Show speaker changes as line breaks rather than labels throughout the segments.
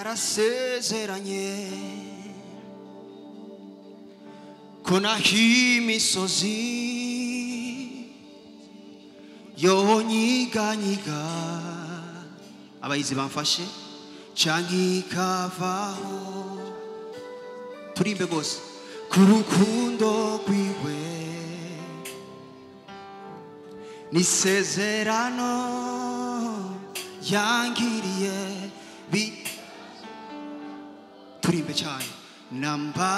narasezeranye ko naho imisozi yonyiganyiga abayizi bamfashe canke ikavaho turimbe gose ku rukundo rwiwe n'isezerano yangiriye turimbe cyane namba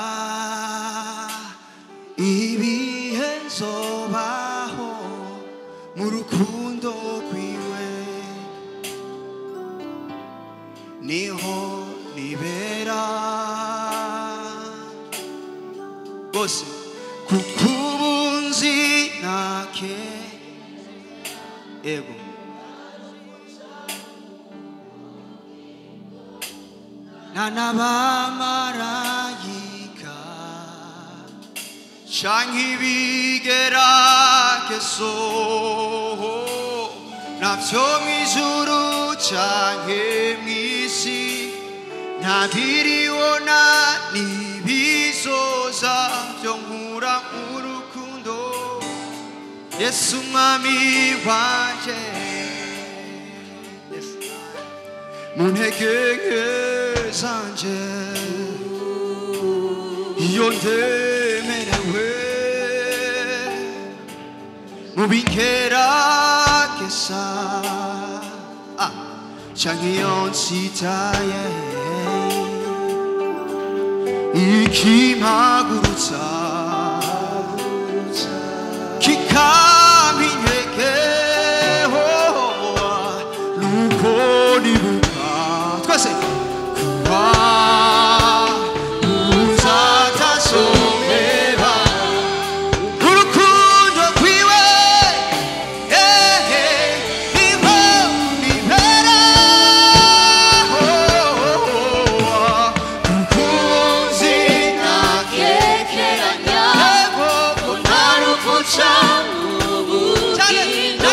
ibihe nzobaho mu rukundo rwiwe niho nibera bose kuko ubunzi nake ego n'abamarayika canke ibigeragezo navyo mw'ijuru canke mw'isi ntabiribona n'ibizoza vyo nkura mu rukundo Yesu umwami wanje mu ntege nke zanje iyo ndemerewe mu bingerageza canke iyo nsitaye ikimpagurutsa kikampa intege nuko nibuka twese kuba uzatasohera urukundo rwiwe niho nibera ukunzi
nakekeranya ko nta rupfu canke ubugingo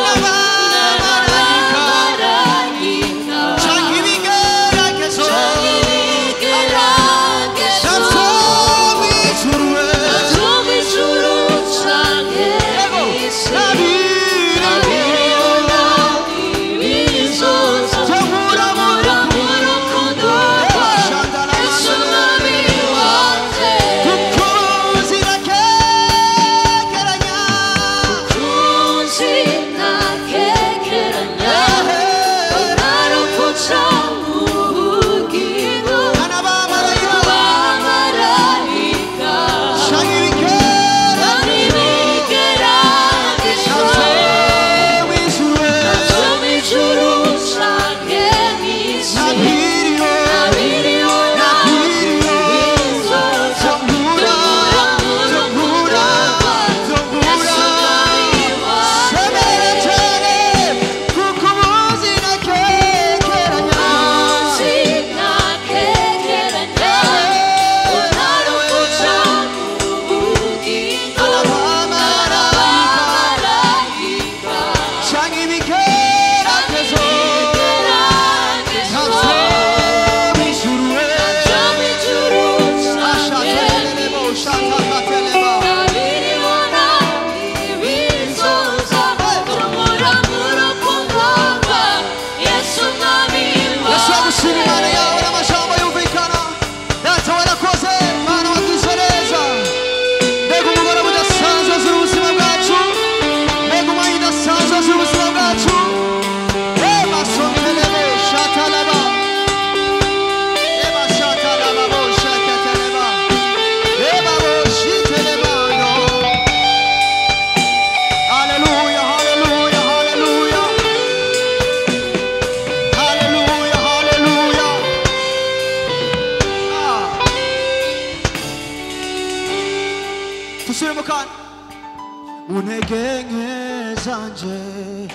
문에게 산제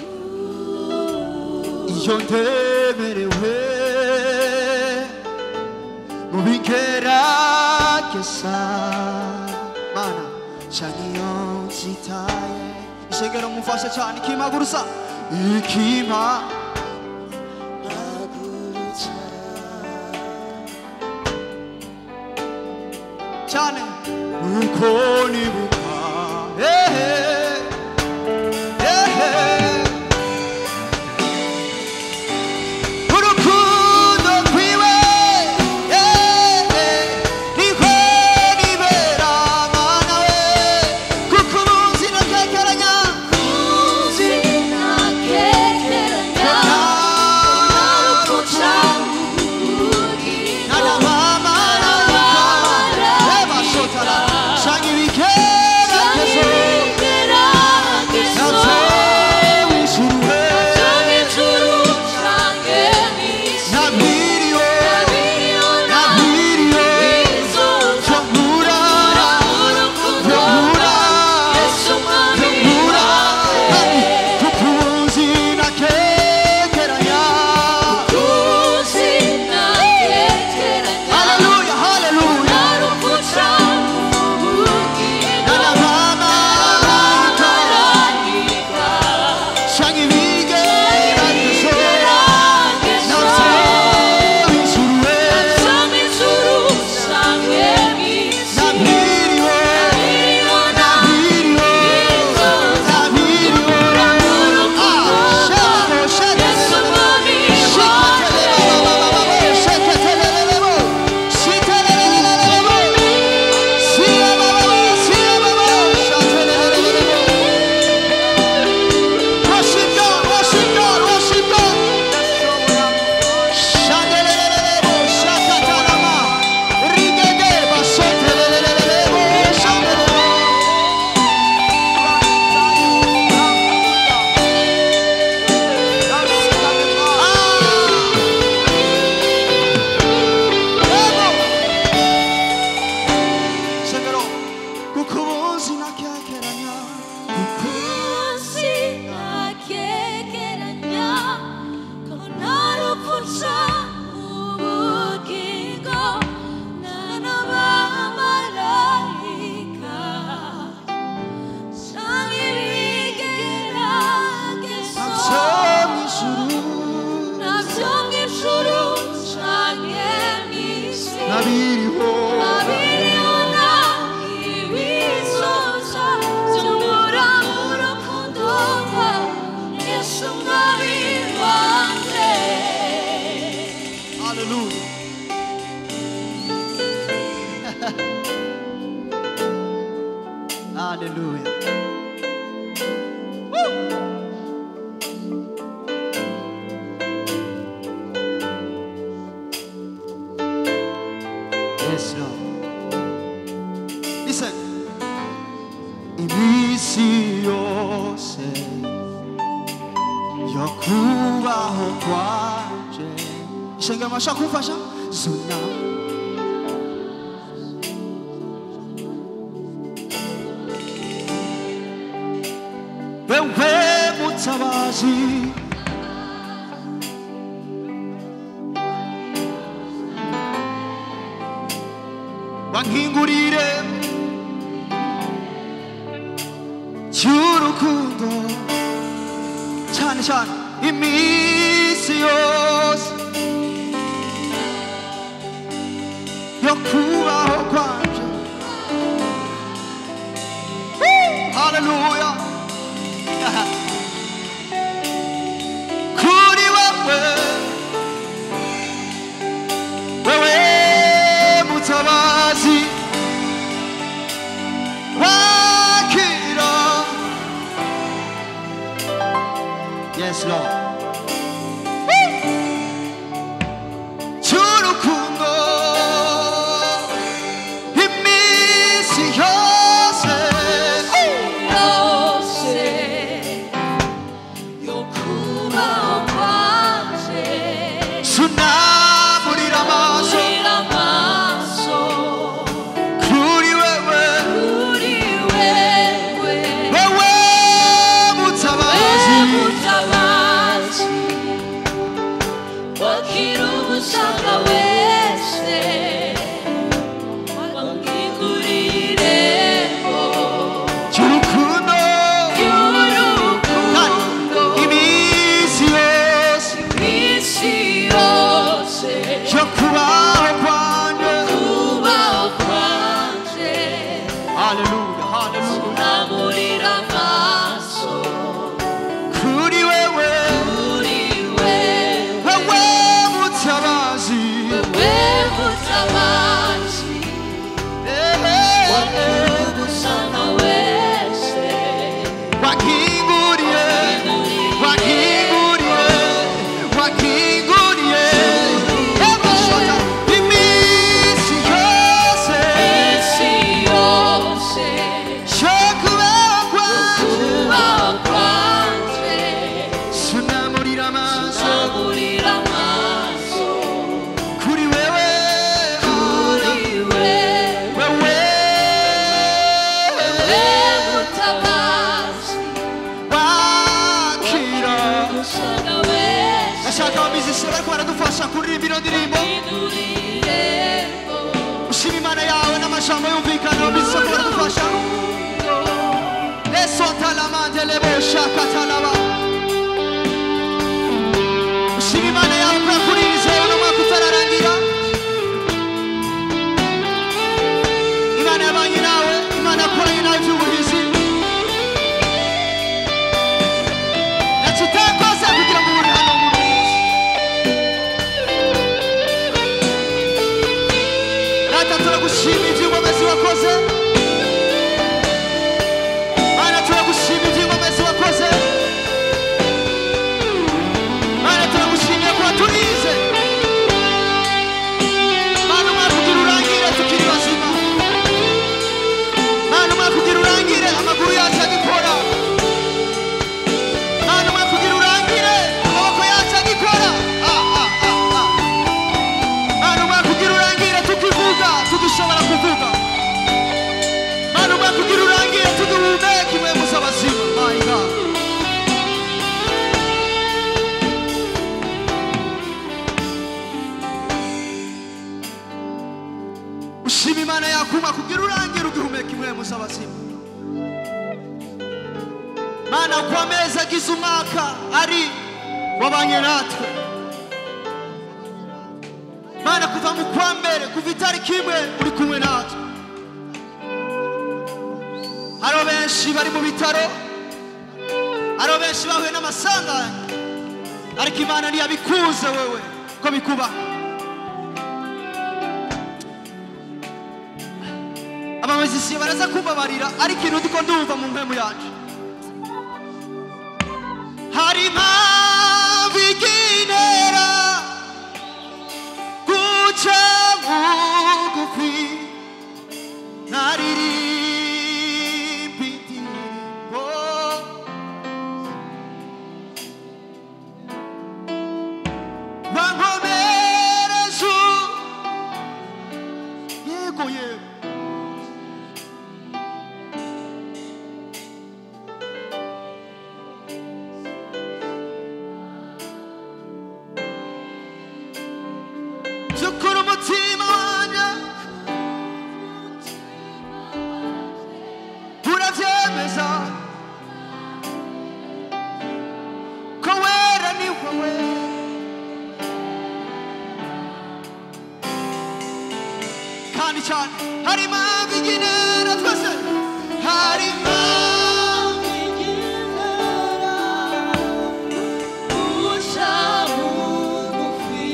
이혼되메레회 무빈케라케사 마나 장이용 지타에 이 세계로 무파세 차니 키마구르사 이 키마 cyane uko nibuka urukundo rwiwe niho nibera mana we kuko umunsi nakekeranya Hallelujah. Yes, Lord. Listen. 이미시 요새 여쿠바호 과제 생각만 샤쿠파샤 순나 왜 못 잡아지 왕hin구리래 주루쿠도 찬찬 이미시오스 여쿠바호 관제 할렐루야 구리와 왜 못잡아지 와키라 Yes Lord 주루쿠노 힘미시효세 수나무리라마소 구리웨웨 왜 못잡아지 kudufasha kuririmba ino ndirimbo ushima imana yawe n'amajambo yumvikana bize ko baradufasha lesotalamande lebosakatalaba ushima imana yawe ko yakuririze n'umwaka utararangira imana yabanye nawe imana yakoranye nawe iby'ubuhizi ntacyo utakoze kugira ngo uri hano mu minsi data turagushima iby'ingomezi wakoze mana turagushima iby'ingomezi wakoze mana turagushimiye kuba turize mana umwaka ugira urangire tukiri bazima mana umwaka ugira urangire amaguru yacu agikora mana umwaka ugira urangire amaboko yacu agikora mana umwaka ugira urangire tukivuga tugishobora kuvuga mana umwaka ugira urangire tuduhumeka impwemu z'abazima my God ushima imana yakuma kugira urangire ugihumeka impwemu z'abazima mana uko amezi agize umwaka ari wabanye natwe mana kuva mu kwa mbere kuva itariki imwe uri kumwe natwe hariho benshi bari mu bitaro hariho benshi bahuye n'amasanganya ariko imana ntiyabikuze wewe ko bikuba abamazisiye baraza kumbabarira ariko ikintu ndiko ndumva mu mpemu yacu hari impamvu iginera guca bugufi naririmba indirimbo wankomereje yego yego Zukuru umutima wanjye urabyemeza ko wera ni wowe kandi cyane hari impamvu igenera twese hari impamvu igenera guca bugufi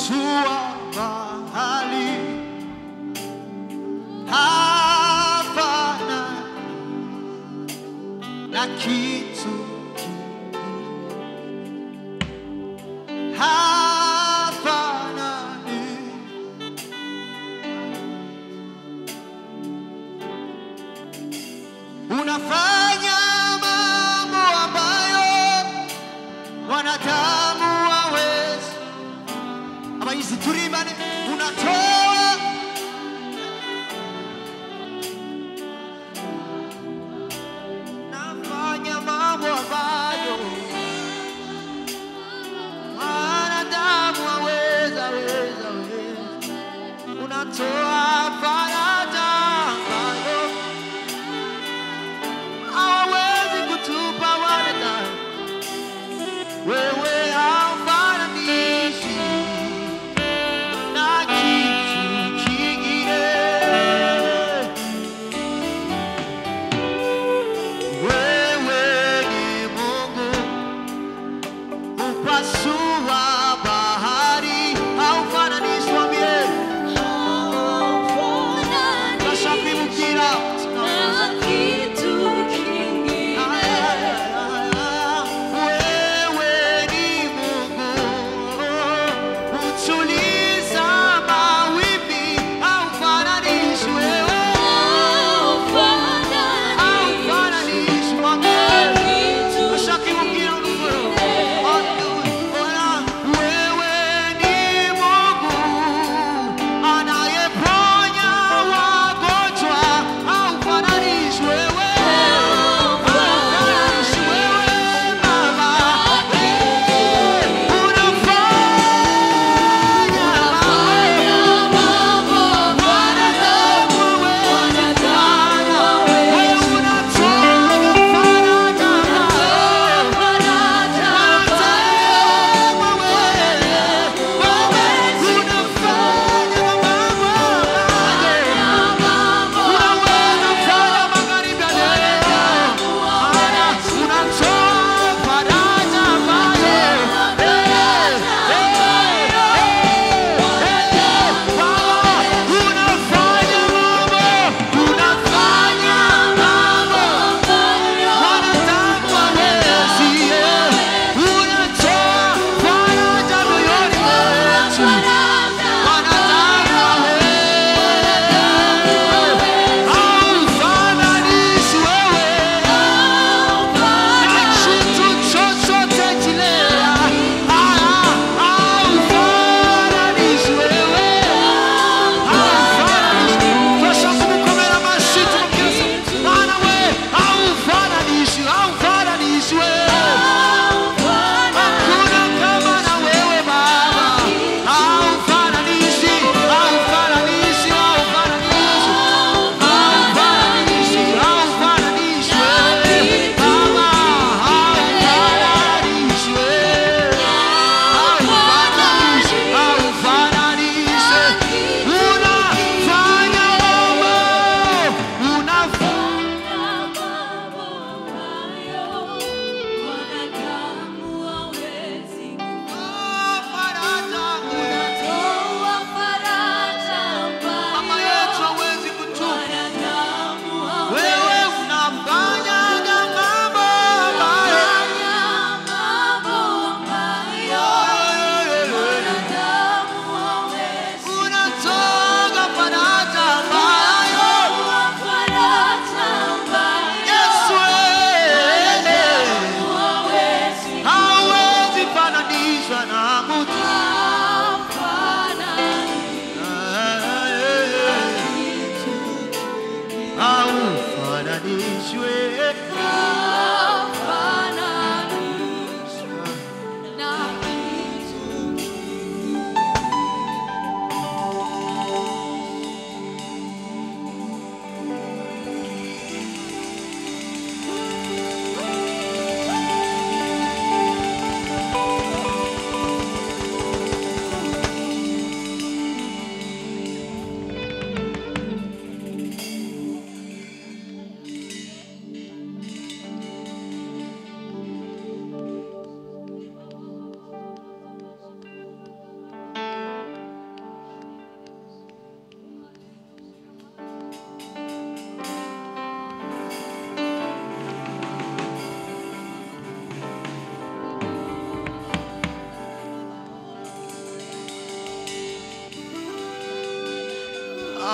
upasua bahari, hapana na kitu kingine, hafanani. Unafanya mambo ambayo wanadamu hawezi. Abayizi turibane, unatoa nafanya mambo ambayo wanadamu hawezi. Unatoa faraja ambayo hawezi kutupa wanadamu. Wewe haufananishi na kitu kingine. Wewe ni Mungu upasua bahari, haufananishi. Mwambie tashabimukira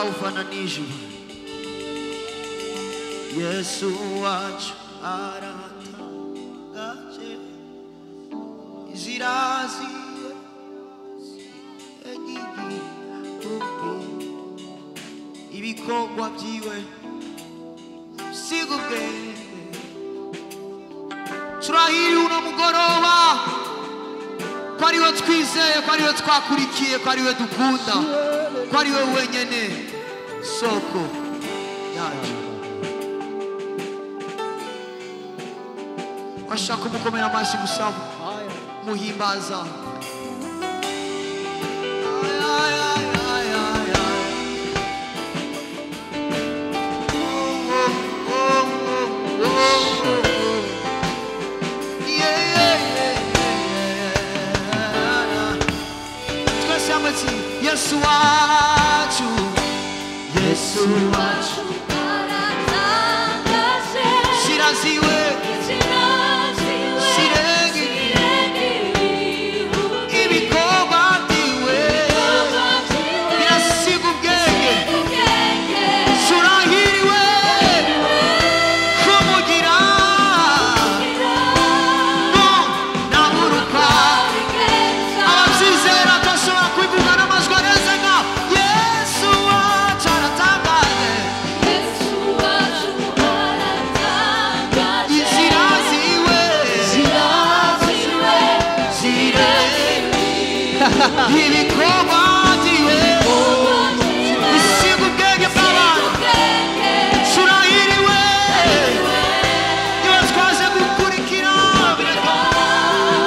ntawufananije Yesu wacu aratangaje ziraziwe ibikorwa byiwe siga ubwenge turahiriwe uno mugoroba ko ariwe twizeye ko ariwe twakurikiye ko ariwe dukunda ko ariwe wenyene soko yacu washaka kumukomera amashyi gusaba muhimbaza Yesu wacu Yesu wacu aratangaje ziraziwe zirenge ibikorwa byiwe birasiga ubwenge turahiriwe kumugira no naburuka ababyizera tudashobora kubivuga n'amajwi areze nka Yesu wacu aratangaje ziraziwe ibikorwa byiwe bisiga ubwenge bw'abantu turahiriwe iyo twaje gukurikira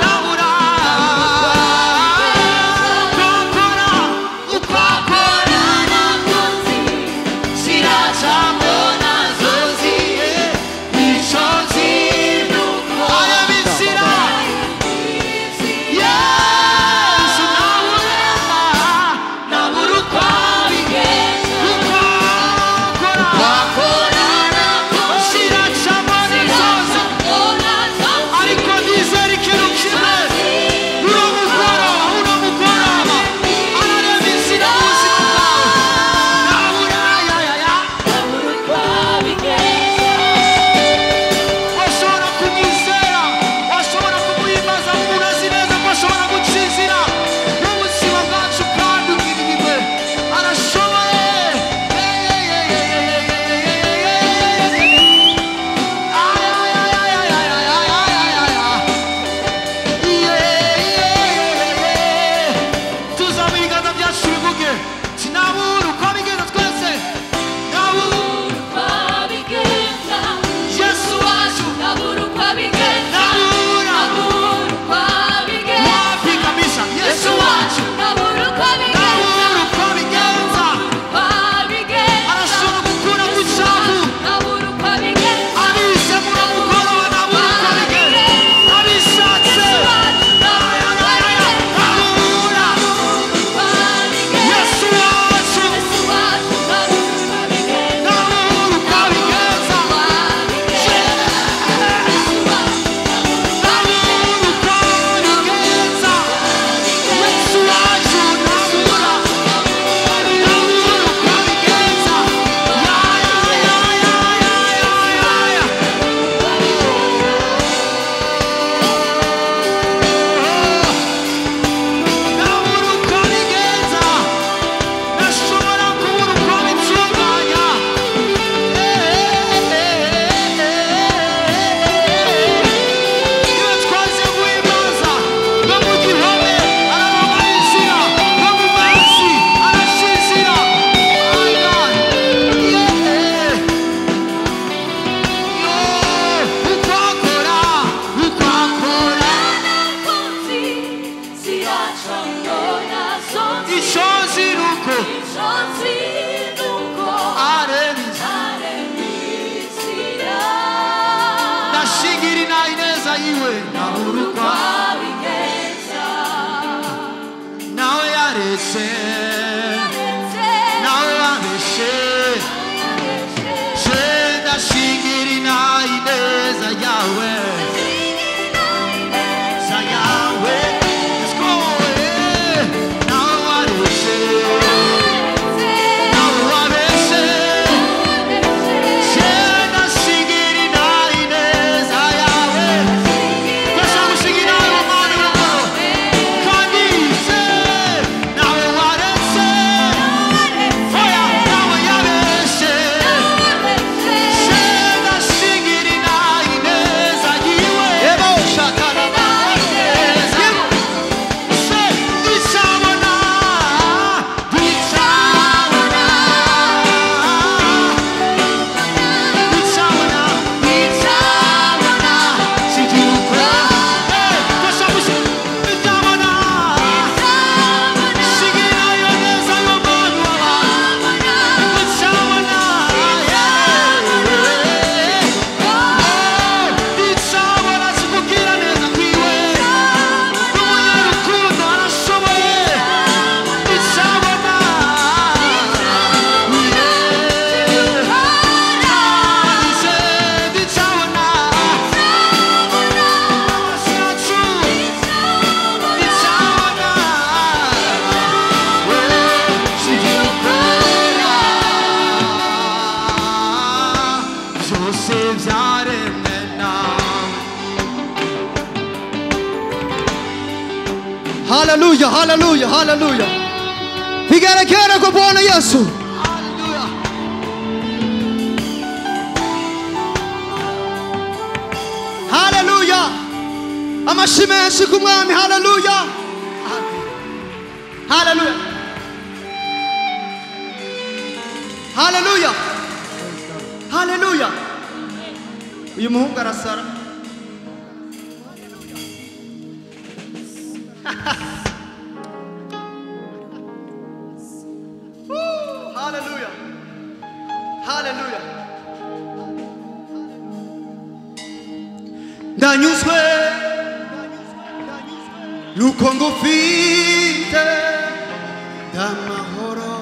nabura gukora uko akora ziracamo nazo ziye nicyo zinuko arabizira Yesu nawe
Haleluya, haleluya, haleluya. Vigelegele kwa Bwana Yesu.
Haleluya.
Haleluya. Amashyi menshi ku mwami. Haleluya. Haleluya. Haleluya. Haleluya. Uyu muhungu arasara. Haleluya. Haleluya. Ndanyuzwe nuko ngufite ndamahoro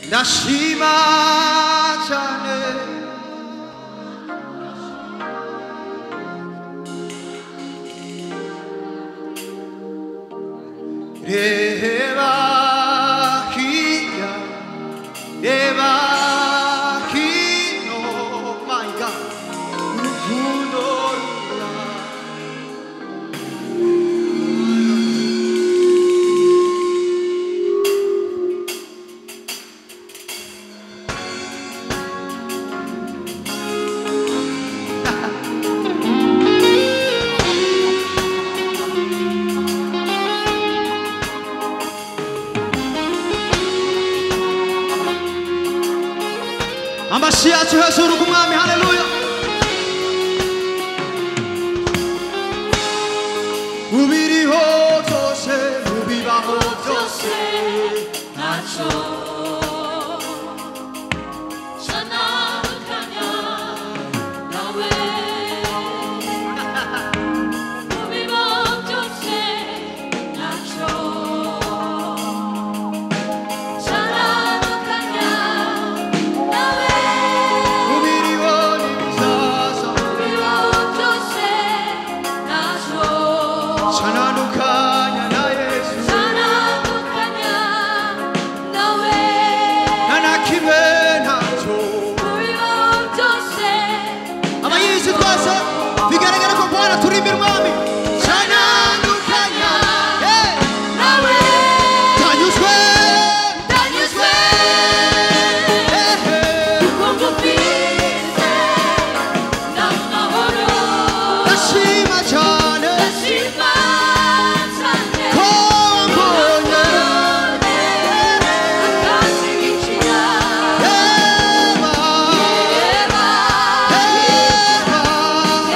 ndashima cyane reba hirya reba hino my God urukundo rura amashyi yacu hejuru ku mwami. Haleluya. mubiriho byose mubibaho byose
ntacyo cyanandukanya nawe mu bibaho byose ntacyo cyanandukanya nawe
mubiriho n'ibizaza
mu bibaho byose ntacyo
canandukanya na Yesu
cyanandukanya nawe
nta na kimwe ntacyo.
mu bibaho byose
abayizi twese bigaragara ko Bwana turimbira umwami canandukanya
nawe
tanyuzwe
ndanyuzwe kuko ngufite n'amahoro
ndashima cyane
ndashima cyane
ko mbonye
akanshyigikira
reba
reba
reba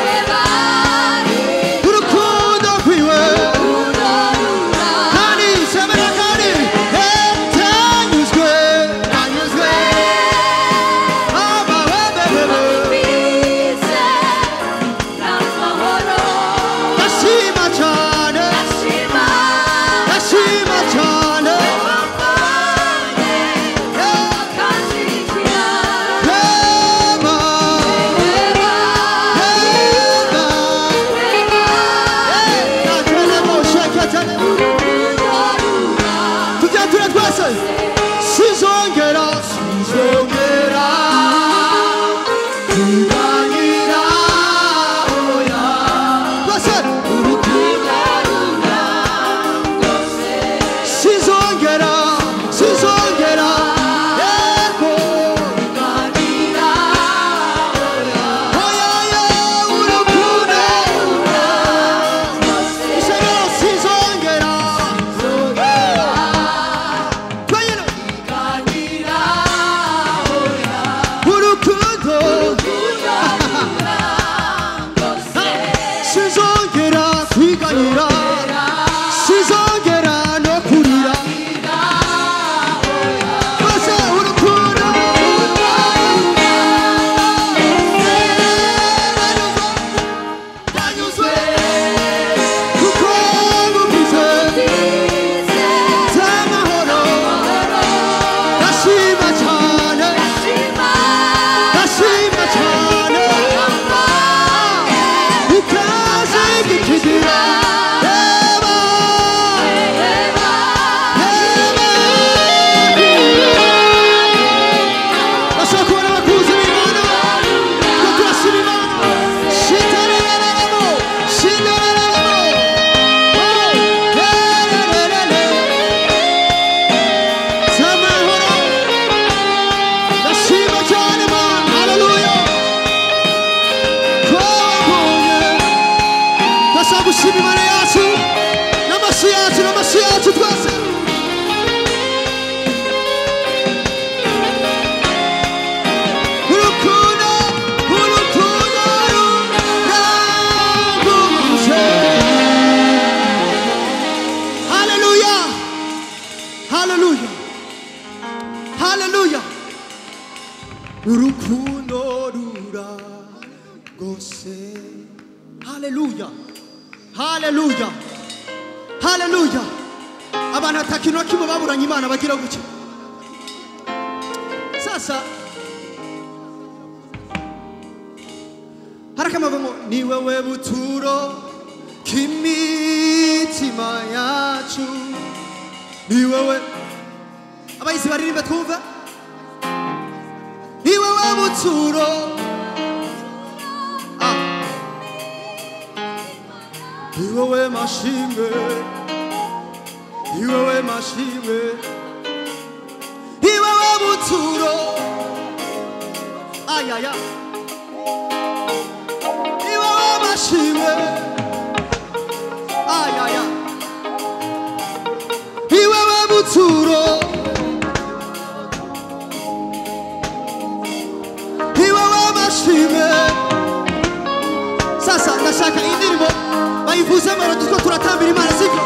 reba
urukundo rwiwe
urarura
kandi semera kandi tanyuzwe tanyuzwe ababebebe
ngufite n'amahoro
ndashima cyane
ndashima
ndashima cyane
akanshyigikira
reba
reba
tujature twese sizongera sizongera kuganira oya twese sizongera sizongera yego oya ya urukundo isero sizongera twanyine urukundo sizongera kwiganyira sizongera no kurira twese urukundo ndanyuzwe kuko ngugize z'amahoro ndashima cyane ndashima cyane ukaze gikigira reba bashobora kubona abakuzi b'Imana ko turashima Imana shitarararamo shitarararamo urukundo ruragose. Haleluya, haleluya, haleluya. Abantu atakintu kimwe baburanye Imana bagira gutya. Sasa harakamavumo ni wewe buturo kimitima yacu, ni wewe abayisi baririmba twumva, ni wewe buturo ni wewe mashimwe, ni wewe mashimwe, ni wewe buturo ayaya, ni wewe mashimwe ayaya, ni wewe buturo, ni wewe mashimwe. Sasa ndashaka indirimbo bayivuze mara tuko turatambira Imana siko.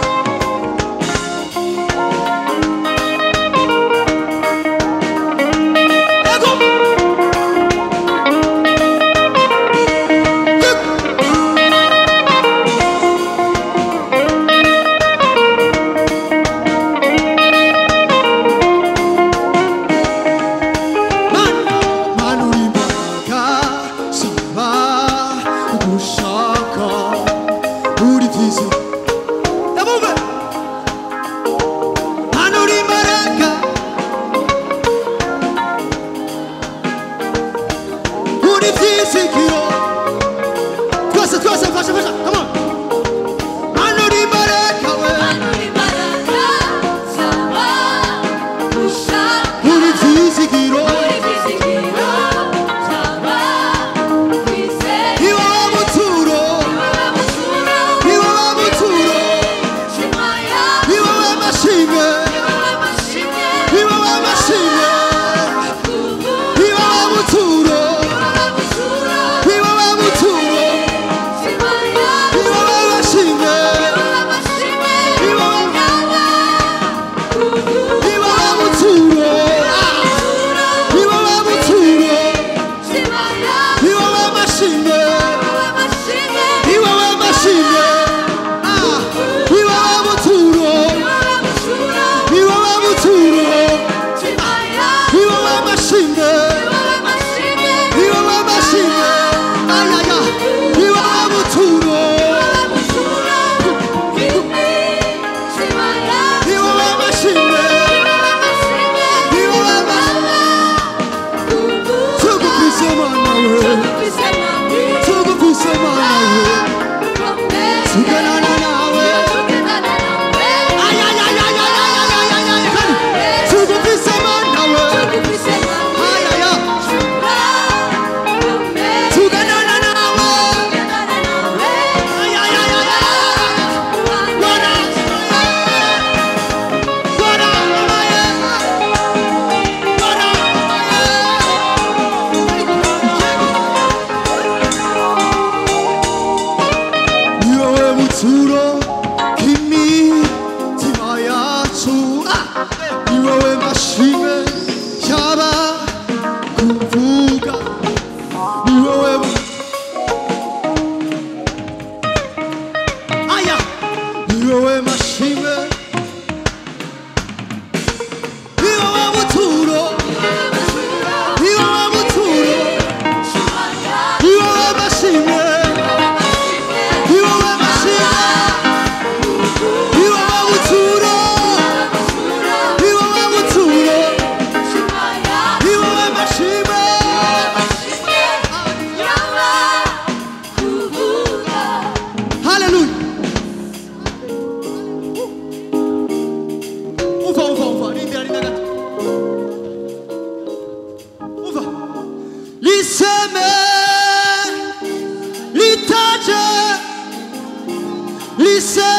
Listen.